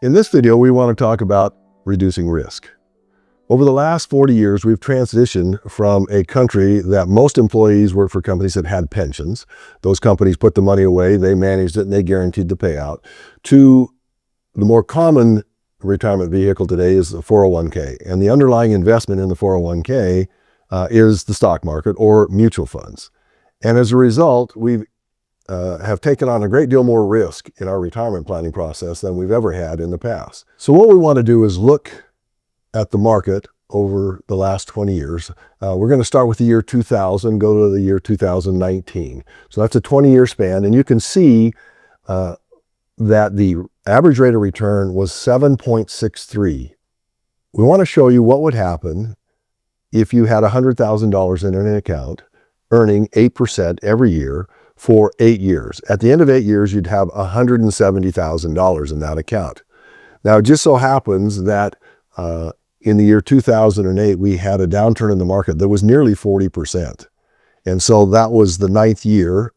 In this video, we want to talk about reducing risk. Over the last 40 years, we've transitioned from a country that most employees work for companies that had pensions. Those companies put the money away, they managed it, and they guaranteed the payout, to the more common retirement vehicle today is the 401k. And the underlying investment in the 401k is the stock market or mutual funds. And as a result, we have taken on a great deal more risk in our retirement planning process than we've ever had in the past. So what we want to do is look at the market over the last 20 years. We're going to start with the year 2000, go to the year 2019. So that's a 20-year span, and you can see that the average rate of return was 7.63. We want to show you what would happen if you had $100,000 in an account earning 8% every year for 8 years. At the end of 8 years, you'd have $170,000 in that account. Now, it just so happens that in the year 2008, we had a downturn in the market that was nearly 40%. And so that was the 9th year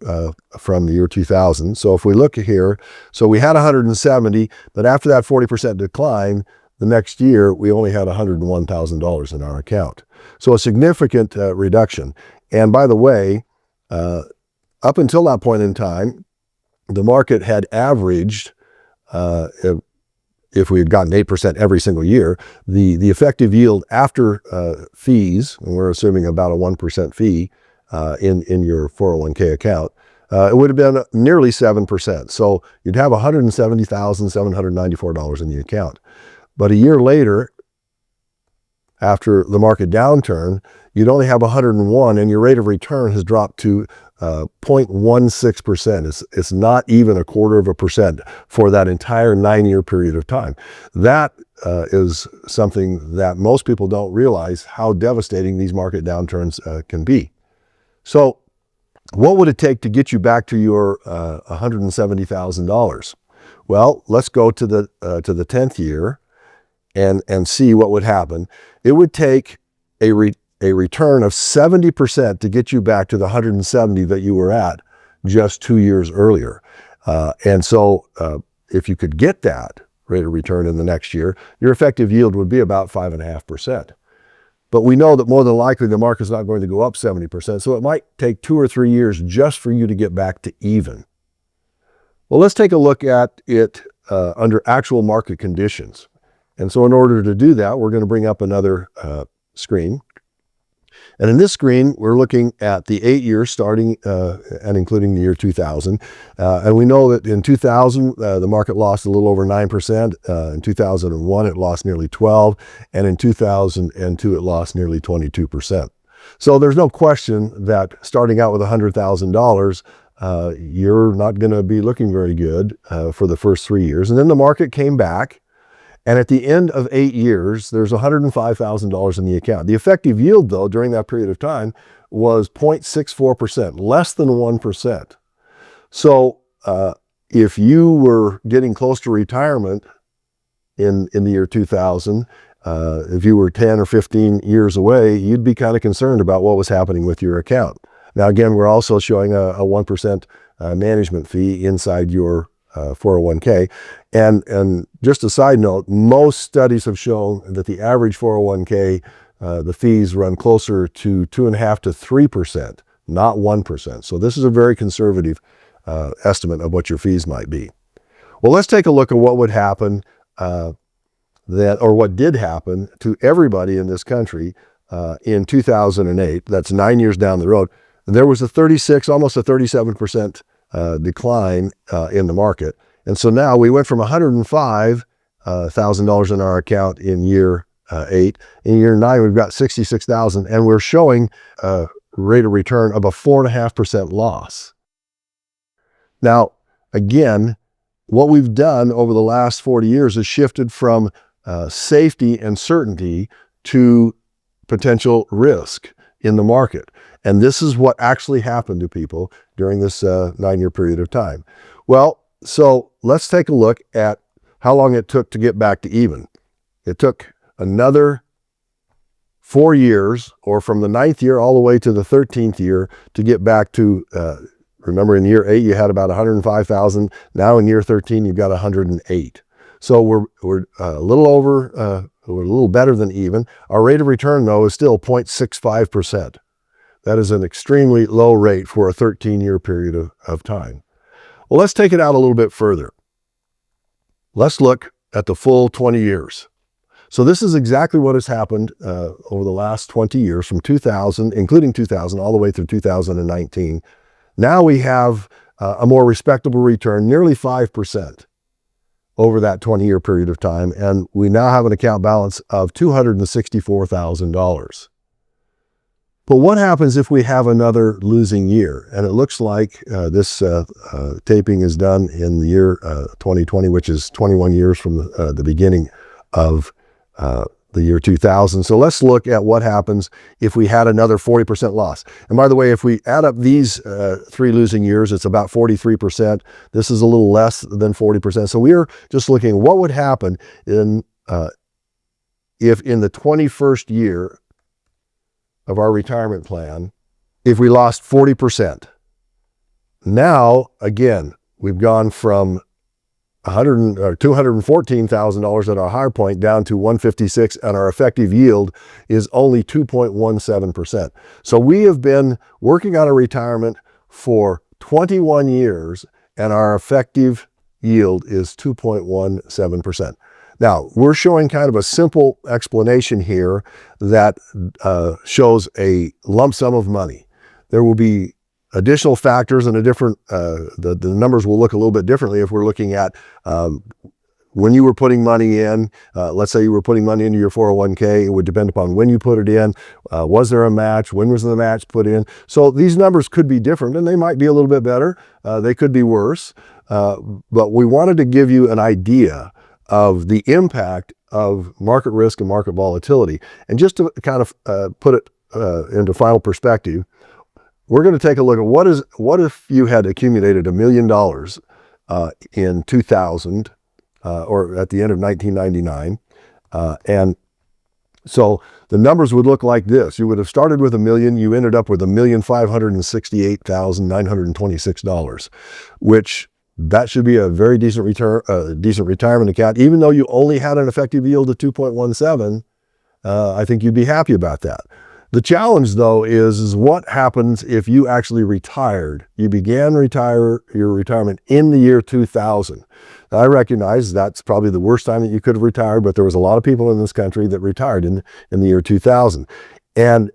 from the year 2000. So if we look here, so we had 170, but after that 40% decline, the next year, we only had $101,000 in our account. So a significant reduction. And by the way, up until that point in time, the market had averaged, if we had gotten 8% every single year, the effective yield after fees, and we're assuming about a 1% fee in your 401k account, it would have been nearly 7%. So you'd have $170,794 in the account. But a year later, after the market downturn, you'd only have 101, and your rate of return has dropped to 0.16%. It's not even 1/4% for that entire 9-year period of time. That is something that most people don't realize, how devastating these market downturns can be. So what would it take to get you back to your $170,000? Well, let's go to the 10th year and see what would happen. It would take a return of 70% to get you back to the 170 that you were at just 2 years earlier. And so if you could get that rate of return in the next year, your effective yield would be about 5.5%. But we know that more than likely the market's not going to go up 70%, so it might take 2 or 3 years just for you to get back to even. Well, let's take a look at it under actual market conditions. And so in order to do that, we're going to bring up another screen. And in this screen, we're looking at the 8 years starting and including the year 2000. And we know that in 2000, the market lost a little over 9%. In 2001, it lost nearly 12%. And in 2002, it lost nearly 22%. So there's no question that starting out with $100,000, you're not going to be looking very good for the first 3 years. And then the market came back. And at the end of 8 years, there's $105,000 in the account. The effective yield, though, during that period of time was 0.64%, less than 1%. So if you were getting close to retirement in the year 2000, if you were 10 or 15 years away, you'd be kind of concerned about what was happening with your account. Now, again, we're also showing a 1% management fee inside your 401k. And just a side note, most studies have shown that the average 401k, the fees run closer to 2.5% to 3%, not 1%. So this is a very conservative estimate of what your fees might be. Well, let's take a look at what would happen what did happen to everybody in this country in 2008. That's 9 years down the road. There was almost a 37% decline in the market. And so now we went from $105,000 in our account in year 8. In year 9, we've got $66,000, and we're showing a rate of return of a 4.5% loss. Now, again, what we've done over the last 40 years is shifted from safety and certainty to potential risk in the market. And this is what actually happened to people during this 9-year period of time. Well, so let's take a look at how long it took to get back to even. It took another 4 years, or from the 9th year all the way to the 13th year, to get back to, remember in year 8, you had about 105,000. Now in year 13, you've got 108. So we're a little over, we're a little better than even. Our rate of return, though, is still 0.65%. That is an extremely low rate for a 13-year period of time. Well, let's take it out a little bit further. Let's look at the full 20 years. So this is exactly what has happened over the last 20 years, from 2000, including 2000, all the way through 2019. Now we have a more respectable return, nearly 5% over that 20-year period of time, and we now have an account balance of $264,000. But what happens if we have another losing year? And it looks like this taping is done in the year 2020, which is 21 years from the beginning of the year 2000. So let's look at what happens if we had another 40% loss. And by the way, if we add up these 3 losing years, it's about 43%. This is a little less than 40%. So we're just looking at what would happen if in the 21st year of our retirement plan, if we lost 40%. Now, again, we've gone from $214,000 at our high point down to $156,000, and our effective yield is only 2.17%. So we have been working on a retirement for 21 years, and our effective yield is 2.17%. Now, we're showing kind of a simple explanation here that shows a lump sum of money. There will be additional factors and the numbers will look a little bit differently if we're looking at when you were putting money in. Let's say you were putting money into your 401k. It would depend upon when you put it in. Was there a match? When was the match put in? So these numbers could be different, and they might be a little bit better. They could be worse. But we wanted to give you an idea of the impact of market risk and market volatility. And just to kind of put it into final perspective, we're going to take a look at what if you had accumulated $1 million in 2000 or at the end of 1999. And so the numbers would look like this. You would have started with $1 million. You ended up with $1,568,926, which that should be a very decent retirement account. Even though you only had an effective yield of 2.17, I think you'd be happy about that. The challenge, though, is what happens if you actually retired. You began your retirement in the year 2000. Now, I recognize that's probably the worst time that you could have retired, but there was a lot of people in this country that retired in the year 2000. And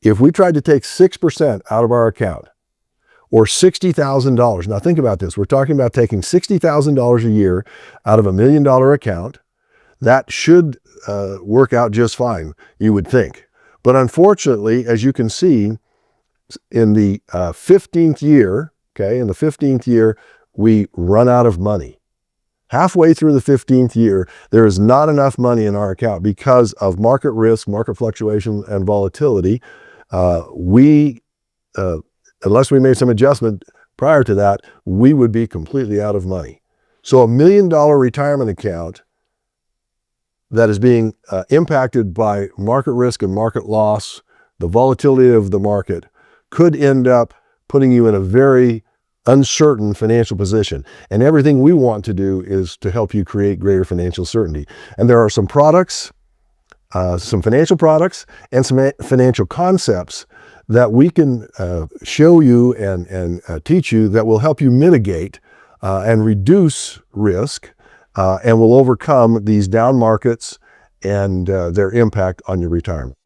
if we tried to take 6% out of our account, or $60,000. Now think about this. We're talking about taking $60,000 a year out of $1 million account. That should work out just fine, you would think. But unfortunately, as you can see, in the 15th year, we run out of money. Halfway through the 15th year, there is not enough money in our account because of market risk, market fluctuation, and volatility. Unless we made some adjustment prior to that, we would be completely out of money. So $1 million retirement account that is being impacted by market risk and market loss, the volatility of the market, could end up putting you in a very uncertain financial position. And everything we want to do is to help you create greater financial certainty. And there are some products, some financial products, and some financial concepts that we can show you and teach you that will help you mitigate and reduce risk and will overcome these down markets and their impact on your retirement.